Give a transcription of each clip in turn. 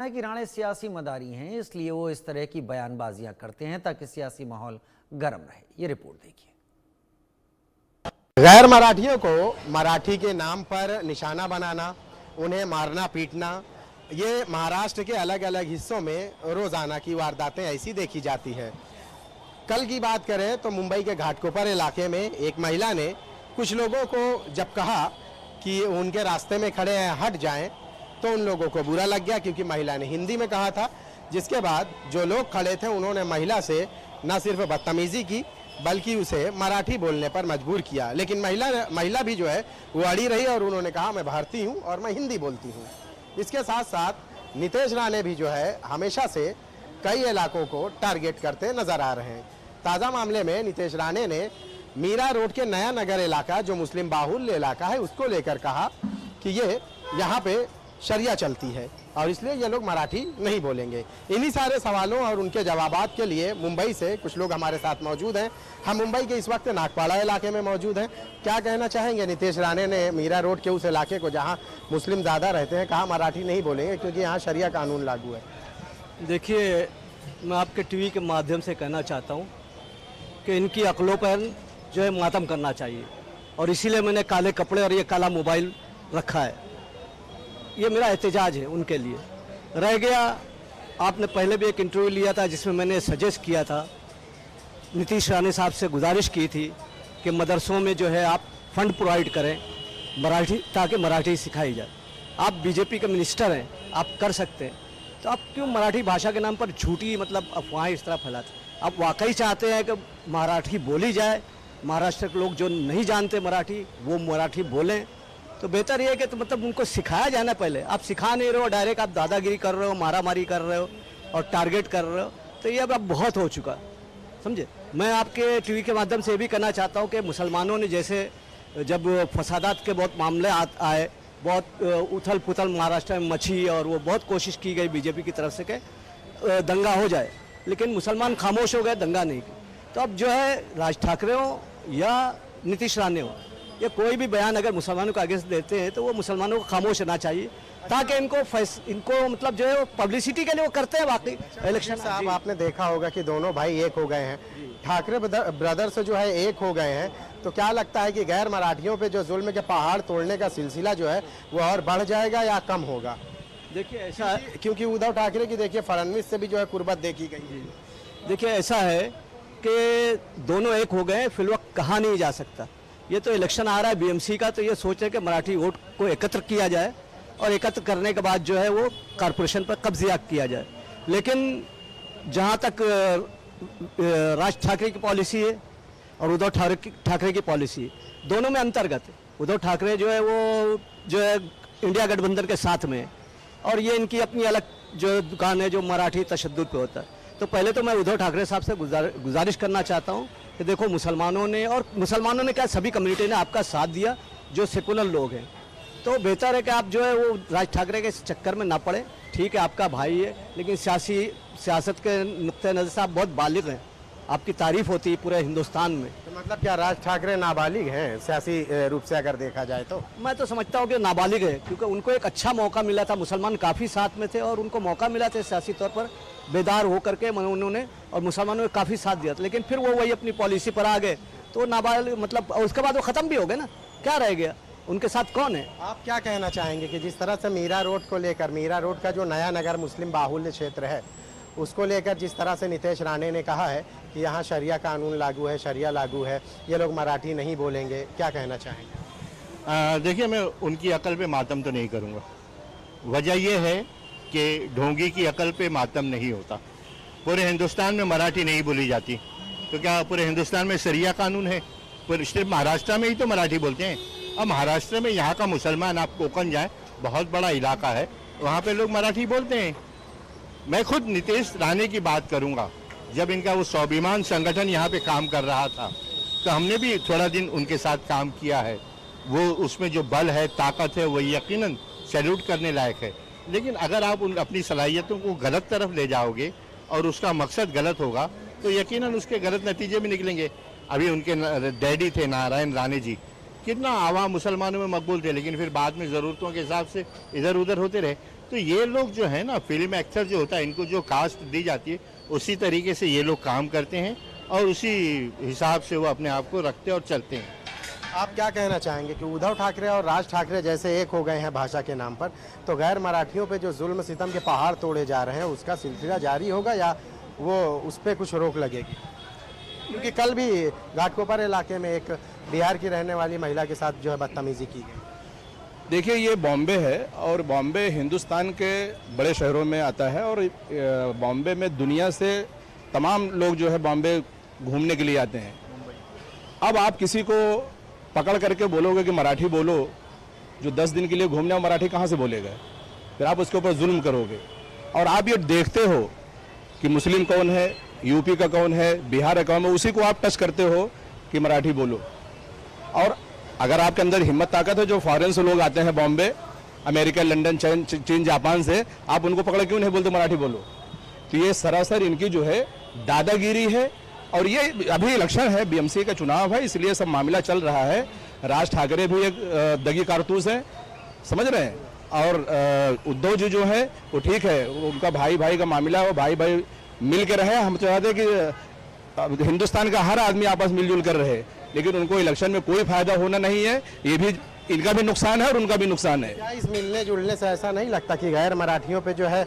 है कि राणे सियासी मदारी हैं, इसलिए वो इस तरह की बयानबाजियां करते हैं ताकि सियासी माहौल गर्म रहे। ये रिपोर्ट देखिए। गैर मराठियों को मराठी के नाम पर निशाना बनाना, उन्हें मारना पीटना, ये महाराष्ट्र के अलग अलग हिस्सों में रोजाना की वारदातें ऐसी देखी जाती हैं। कल की बात करें तो मुंबई के घाटकोपर इलाके में एक महिला ने कुछ लोगों को जब कहा कि उनके रास्ते में खड़े हैं हट जाएं, तो उन लोगों को बुरा लग गया क्योंकि महिला ने हिंदी में कहा था। जिसके बाद जो लोग खड़े थे उन्होंने महिला से न सिर्फ बदतमीजी की बल्कि उसे मराठी बोलने पर मजबूर किया। लेकिन महिला भी जो है वो अड़ी रही और उन्होंने कहा मैं भारतीय हूँ और मैं हिंदी बोलती हूँ। इसके साथ साथ नितेश राणे भी जो है हमेशा से कई इलाकों को टारगेट करते नजर आ रहे हैं। ताज़ा मामले में नितेश राणे ने मीरा रोड के नया नगर इलाका जो मुस्लिम बाहुल्य इलाका है उसको लेकर कहा कि ये यहाँ पे शरिया चलती है और इसलिए ये लोग मराठी नहीं बोलेंगे। इन्हीं सारे सवालों और उनके जवाबात के लिए मुंबई से कुछ लोग हमारे साथ मौजूद हैं। हम मुंबई के इस वक्त नागपाड़ा इलाके में मौजूद हैं। क्या कहना चाहेंगे? नितेश राणे ने मीरा रोड के उस इलाके को जहां मुस्लिम ज़्यादा रहते हैं कहा मराठी नहीं बोलेंगे क्योंकि यहाँ शरिया कानून लागू है। देखिए, मैं आपके टीवी के माध्यम से कहना चाहता हूँ कि इनकी अकलों पर जो है मातम करना चाहिए और इसीलिए मैंने काले कपड़े और ये काला मोबाइल रखा है। ये मेरा एहतजाज है उनके लिए। रह गया, आपने पहले भी एक इंटरव्यू लिया था जिसमें मैंने सजेस्ट किया था, नीतीश राणे साहब से गुजारिश की थी कि मदरसों में जो है आप फंड प्रोवाइड करें मराठी, ताकि मराठी सिखाई जाए। आप बीजेपी के मिनिस्टर हैं, आप कर सकते हैं, तो आप क्यों मराठी भाषा के नाम पर झूठी अफवाहें इस तरह फैलाते? आप वाकई चाहते हैं कि मराठी बोली जाए, महाराष्ट्र के लोग जो नहीं जानते मराठी वो मराठी बोलें, तो बेहतर ये है कि उनको सिखाया जाए ना। पहले आप सिखा नहीं रहे हो, डायरेक्ट आप दादागिरी कर रहे हो, मारामारी कर रहे हो और टारगेट कर रहे हो, तो ये अब बहुत हो चुका, समझे। मैं आपके टीवी के माध्यम से भी कहना चाहता हूँ कि मुसलमानों ने जैसे जब फसादात के बहुत मामले आए, बहुत उथल पुथल महाराष्ट्र में मची और वो बहुत कोशिश की गई बीजेपी की तरफ से कि दंगा हो जाए, लेकिन मुसलमान खामोश हो गए, दंगा नहीं की। तो अब जो है राज ठाकरे हो या नीतीश राणे हो, ये कोई भी बयान अगर मुसलमानों को अगेंस्ट देते हैं तो वो मुसलमानों को खामोश रहना चाहिए, ताकि इनको जो है पब्लिसिटी के लिए वो करते हैं। बाकी इलेक्शन साहब आपने देखा होगा कि दोनों भाई एक हो गए हैं, ठाकरे ब्रदर्स जो है एक हो गए हैं, तो क्या लगता है कि गैर मराठियों पे जो जुल्म के पहाड़ तोड़ने का सिलसिला जो है वो और बढ़ जाएगा या कम होगा? देखिए ऐसा, क्योंकि उद्धव ठाकरे की देखिए फडणवीस से भी जो है कुर्बत देखी गई। देखिए ऐसा है कि दोनों एक हो गए, फिर वक्त कहा नहीं जा सकता। ये तो इलेक्शन आ रहा है बीएमसी का, तो ये सोच है कि मराठी वोट को एकत्र किया जाए और एकत्र करने के बाद जो है वो कारपोरेशन पर कब्जा किया जाए। लेकिन जहाँ तक राज ठाकरे की पॉलिसी है और उद्धव ठाकरे की पॉलिसी है, दोनों में अंतर्गत है। उद्धव ठाकरे जो है वो जो है इंडिया गठबंधन के साथ में है और ये इनकी अपनी अलग जो दुकान है जो मराठी तशद्दुद पे होता है। तो पहले तो मैं उद्धव ठाकरे साहब से गुजारिश करना चाहता हूँ कि देखो, मुसलमानों ने क्या सभी कम्युनिटी ने आपका साथ दिया जो सेकुलर लोग हैं, तो बेहतर है कि आप जो है वो राज ठाकरे के चक्कर में ना पड़े। ठीक है, आपका भाई है, लेकिन सियासत के नुक्ते नज़र से आप बहुत बालिग हैं, आपकी तारीफ होती है पूरे हिंदुस्तान में। तो मतलब क्या राज ठाकरे नाबालिग हैं सियासी रूप से अगर देखा जाए तो? मैं तो समझता हूँ कि नाबालिग है, क्योंकि उनको एक अच्छा मौका मिला था, मुसलमान काफ़ी साथ में थे और उनको मौका मिला था सियासी तौर पर बेदार होकर के उन्होंने, और मुसलमानों ने काफ़ी साथ दिया था। लेकिन फिर वो वही अपनी पॉलिसी पर आ गए, तो नाबालिग उसके बाद वो ख़त्म भी हो गए ना, क्या रह गया, उनके साथ कौन है? आप क्या कहना चाहेंगे कि जिस तरह से मीरा रोड को लेकर, मीरा रोड का जो नया नगर मुस्लिम बाहुल्य क्षेत्र है उसको लेकर जिस तरह से नितेश राणे ने कहा है कि यहाँ शरिया कानून लागू है, शरिया लागू है, ये लोग मराठी नहीं बोलेंगे, क्या कहना चाहेंगे? देखिए, मैं उनकी अकल पे मातम तो नहीं करूँगा। वजह यह है कि ढोंगी की अकल पे मातम नहीं होता। पूरे हिंदुस्तान में मराठी नहीं बोली जाती, तो क्या पूरे हिंदुस्तान में शरिया कानून है? सिर्फ महाराष्ट्र में ही तो मराठी बोलते हैं। अब महाराष्ट्र में यहाँ का मुसलमान, आप कोकण जाए, बहुत बड़ा इलाका है, वहाँ पे लोग मराठी बोलते हैं। मैं खुद नितेश राणे की बात करूँगा, जब इनका वो स्वाभिमान संगठन यहाँ पे काम कर रहा था तो हमने भी थोड़ा दिन उनके साथ काम किया है। वो उसमें जो बल है, ताकत है, वो यकीनन सैल्यूट करने लायक है। लेकिन अगर आप अपनी सलाहियतों को गलत तरफ ले जाओगे और उसका मकसद गलत होगा तो यकीनन उसके गलत नतीजे भी निकलेंगे। अभी उनके डैडी थे नारायण राणे जी, कितना आवाम मुसलमानों में मकबूल थे, लेकिन फिर बाद में ज़रूरतों के हिसाब से इधर उधर होते रहे। तो ये लोग जो है ना, फिल्म एक्टर जो होता है, इनको जो कास्ट दी जाती है उसी तरीके से ये लोग काम करते हैं और उसी हिसाब से वो अपने आप को रखते और चलते हैं। आप क्या कहना चाहेंगे कि उद्धव ठाकरे और राज ठाकरे जैसे एक हो गए हैं भाषा के नाम पर, तो गैर मराठियों पे जो जुल्म सितम के पहाड़ तोड़े जा रहे हैं उसका सिलसिला जारी होगा या वो उस पर कुछ रोक लगेगी? क्योंकि कल भी घाटकोपर इलाके में एक बिहार की रहने वाली महिला के साथ जो है बदतमीजी की गई। देखिए, ये बॉम्बे है और बॉम्बे हिंदुस्तान के बड़े शहरों में आता है और बॉम्बे में दुनिया से तमाम लोग जो है बॉम्बे घूमने के लिए आते हैं। अब आप किसी को पकड़ करके बोलोगे कि मराठी बोलो, जो 10 दिन के लिए घूमने वो मराठी कहाँ से बोलेगा? फिर आप उसके ऊपर जुल्म करोगे। और आप ये देखते हो कि मुस्लिम कौन है, यूपी का कौन है, बिहार का कौन है, उसी को आप टच करते हो कि मराठी बोलो। और अगर आपके अंदर हिम्मत ताकत है, जो फॉरेन से लोग आते हैं बॉम्बे, अमेरिका, लंदन, चीन, जापान से, आप उनको पकड़ क्यों नहीं बोलते मराठी बोलो? तो ये सरासर इनकी जो है दादागिरी है। और ये अभी इलेक्शन है, बीएमसी का चुनाव है, इसलिए सब मामला चल रहा है। राज ठाकरे भी एक दगी कारतूस है, समझ रहे हैं। और उद्धव जी जो है वो ठीक है, उनका भाई भाई का मामला है, वो भाई भाई मिल के रहे। हम चाहते हैं कि हिंदुस्तान का हर आदमी आपस मिलजुल कर रहे, लेकिन उनको इलेक्शन में कोई फायदा होना नहीं है। ये भी इनका भी नुकसान है और उनका भी नुकसान है। क्या इस मिलने जुलने से ऐसा नहीं लगता कि गैर मराठियों पे जो है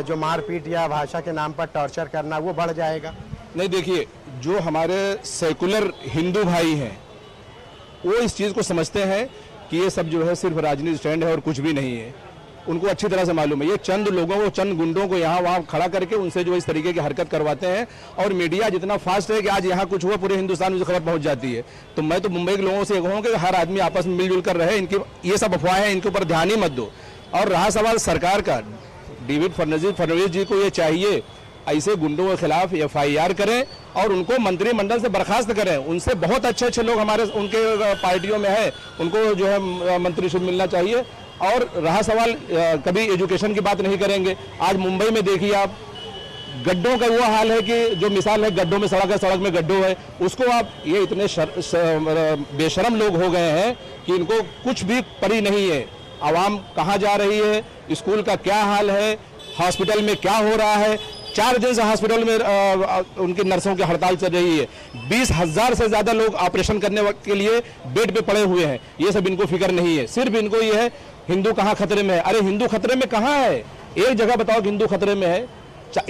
जो मारपीट या भाषा के नाम पर टॉर्चर करना वो बढ़ जाएगा? नहीं, देखिए, जो हमारे सेकुलर हिंदू भाई हैं वो इस चीज़ को समझते हैं कि ये सब जो है सिर्फ राजनीतिक स्टैंड है और कुछ भी नहीं है। उनको अच्छी तरह से मालूम है, ये चंद लोगों को, चंद गुंडों को यहाँ वहाँ खड़ा करके उनसे जो इस तरीके की हरकत करवाते हैं। और मीडिया जितना फास्ट है कि आज यहाँ कुछ हुआ पूरे हिंदुस्तान में खबर पहुँच जाती है। तो मैं तो मुंबई के लोगों से कहूँ कि हर आदमी आपस में मिलजुल कर रहे, इनकी ये सब अफवाहें हैं, इनके ऊपर ध्यान ही मत दो। और रहा सवाल सरकार का, डेविड फडणवीस जी को ये चाहिए ऐसे गुंडों के खिलाफ FIR करें और उनको मंत्रिमंडल से बर्खास्त करें। उनसे बहुत अच्छे अच्छे लोग हमारे उनके पार्टियों में है, उनको जो है मंत्रीशिप मिलना चाहिए। और रहा सवाल कभी एजुकेशन की बात नहीं करेंगे। आज मुंबई में देखिए आप, गड्ढों का वो हाल है कि जो मिसाल है गड्ढों में सड़क है, सड़क में गड्ढों है, उसको आप, ये इतने बेशरम लोग हो गए हैं कि इनको कुछ भी परी नहीं है। आवाम कहाँ जा रही है, स्कूल का क्या हाल है, हॉस्पिटल में क्या हो रहा है। 4 दिन से हॉस्पिटल में उनकी नर्सों की हड़ताल चल रही है। 20,000 से ज़्यादा लोग ऑपरेशन करने के लिए बेड पे पड़े हुए हैं। ये सब इनको फिक्र नहीं है, सिर्फ इनको ये है हिंदू कहाँ खतरे में है। अरे हिंदू खतरे में कहाँ है? एक जगह बताओ कि हिंदू खतरे में है।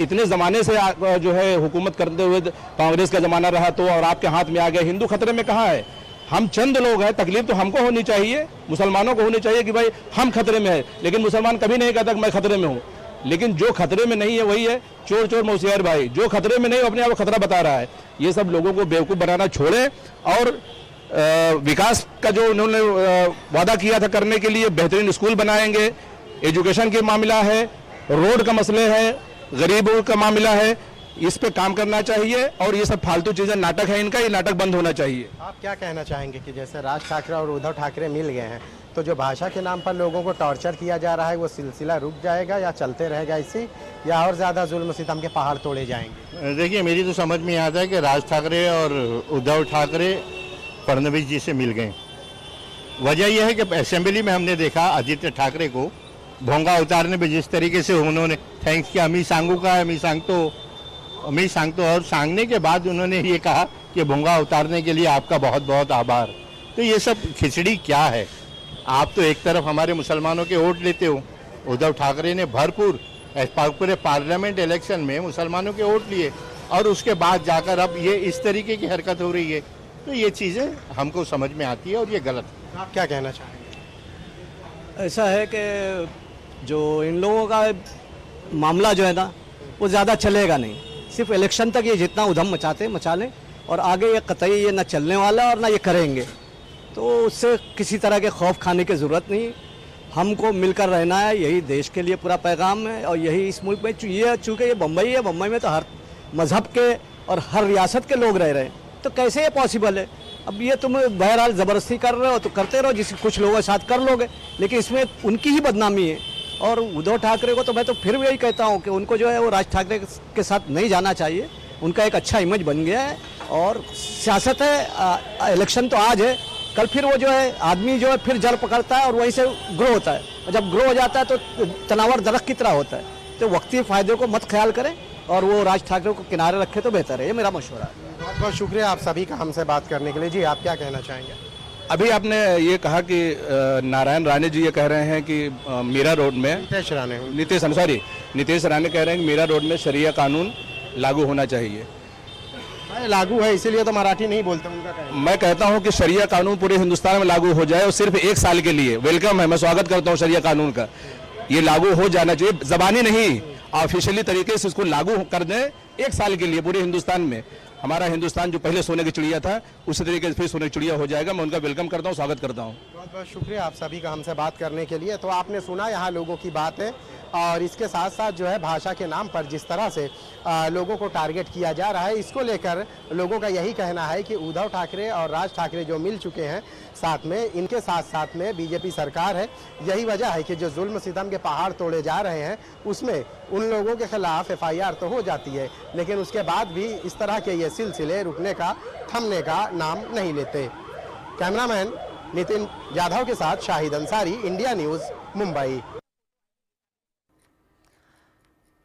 इतने ज़माने से जो है हुकूमत करते हुए कांग्रेस का ज़माना रहा तो, और आपके हाथ में आ गया, हिंदू खतरे में कहाँ है? हम चंद लोग हैं, तकलीफ तो हमको होनी चाहिए, मुसलमानों को होनी चाहिए कि भाई हम खतरे में है। लेकिन मुसलमान कभी नहीं कहता कि मैं खतरे में हूँ। लेकिन जो खतरे में नहीं है वही है चोर चोर मौसियार भाई, जो खतरे में नहीं अपने आप को खतरा बता रहा है। ये सब लोगों को बेवकूफ़ बनाना छोड़ें और विकास का जो उन्होंने वादा किया था करने के लिए, बेहतरीन स्कूल बनाएंगे, एजुकेशन के मामला है, रोड का मसले है, गरीबों का मामला है, इस पे काम करना चाहिए। और ये सब फालतू चीज़ें, नाटक है इनका, ये नाटक बंद होना चाहिए। आप क्या कहना चाहेंगे कि जैसे राज ठाकरे और उद्धव ठाकरे मिल गए हैं, तो जो भाषा के नाम पर लोगों को टॉर्चर किया जा रहा है वो सिलसिला रुक जाएगा या चलते रहेगा इसी, या और ज़्यादा जुल्म सितम के पहाड़ तोड़े जाएंगे? देखिए, मेरी तो समझ में आता है कि राज ठाकरे और उद्धव ठाकरे फडणवीस जी से मिल गए। वजह यह है कि असेंबली में हमने देखा आदित्य ठाकरे को भोंगा उतारने में जिस तरीके से उन्होंने थैंक्स किया, अमी सांगतो, और सांगने के बाद उन्होंने ये कहा कि भोंगा उतारने के लिए आपका बहुत बहुत आभार। तो ये सब खिचड़ी क्या है? आप तो एक तरफ हमारे मुसलमानों के वोट लेते हो, उद्धव ठाकरे ने भरपूर पूरे पार्लियामेंट इलेक्शन में मुसलमानों के वोट लिए, और उसके बाद जाकर अब ये इस तरीके की हरकत हो रही है। तो ये चीज़ें हमको समझ में आती है और ये गलत है। आप क्या कहना चाहेंगे? ऐसा है कि जो इन लोगों का मामला जो है ना वो ज़्यादा चलेगा नहीं, सिर्फ इलेक्शन तक ये जितना उधम मचा लें, और आगे ये कतई ये ना चलने वाला और ना ये करेंगे। तो उससे किसी तरह के खौफ खाने की ज़रूरत नहीं। हमको मिलकर रहना है, यही देश के लिए पूरा पैगाम है। और यही इस मुल्क में ये चूँकि ये बम्बई है, बम्बई में तो हर मज़हब के और हर रियासत के लोग रह रहे हैं, तो कैसे ये पॉसिबल है? अब ये तुम बहरहाल ज़बरदस्ती कर रहे हो तो करते रहो, जिस कुछ लोगों के साथ कर लोगे, लेकिन इसमें उनकी ही बदनामी है। और उद्धव ठाकरे को तो मैं तो फिर भी यही कहता हूँ कि उनको जो है वो राज ठाकरे के साथ नहीं जाना चाहिए। उनका एक अच्छा इमेज बन गया है और सियासत है। इलेक्शन तो आज है, कल फिर वो जो है आदमी जो है फिर जड़ पकड़ता है और वहीं से ग्रो होता है, और जब ग्रो हो जाता है तो तनावर दरख्त की तरह होता है। तो वक्ती फायदे को मत ख्याल करें और वो राज ठाकरे को किनारे रखे तो बेहतर है, ये मेरा मशवरा है। बहुत बहुत शुक्रिया आप सभी का हमसे बात करने के लिए। जी आप क्या कहना चाहेंगे? अभी आपने ये कहा कि नारायण राणे जी ये कह रहे हैं कि मीरा रोड में नीतीश राणे कह रहे हैं कि मीरा रोड में शरिया कानून लागू होना चाहिए। लागू है इसीलिए तो मराठी नहीं बोलते, उनका कहना। मैं कहता हूं कि शरिया कानून पूरे हिंदुस्तान में लागू हो जाए और सिर्फ 1 साल के लिए। वेलकम है, मैं स्वागत करता हूं शरिया कानून का। ये लागू हो जाना चाहिए, जबानी नहीं, ऑफिशियली तरीके से इसको लागू कर दें 1 साल के लिए पूरे हिंदुस्तान में। हमारा हिंदुस्तान जो पहले सोने की चिड़िया था उसी तरीके से फिर सोने की चिड़िया हो जाएगा। मैं उनका वेलकम करता हूं, स्वागत करता हूं। बहुत बहुत शुक्रिया आप सभी का हमसे बात करने के लिए। तो आपने सुना यहाँ लोगों की बातें, और इसके साथ साथ जो है भाषा के नाम पर जिस तरह से लोगों को टारगेट किया जा रहा है, इसको लेकर लोगों का यही कहना है कि उद्धव ठाकरे और राज ठाकरे जो मिल चुके हैं साथ में, इनके साथ साथ में बीजेपी सरकार है। यही वजह है कि जो जुल्म सितम के पहाड़ तोड़े जा रहे हैं उसमें उन लोगों के खिलाफ FIR तो हो जाती है, लेकिन उसके बाद भी इस तरह के ये सिलसिले रुकने का, थमने का नाम नहीं लेते। कैमरामैन नितिन जाधव के साथ शाहिद अंसारी, इंडिया न्यूज़, मुंबई।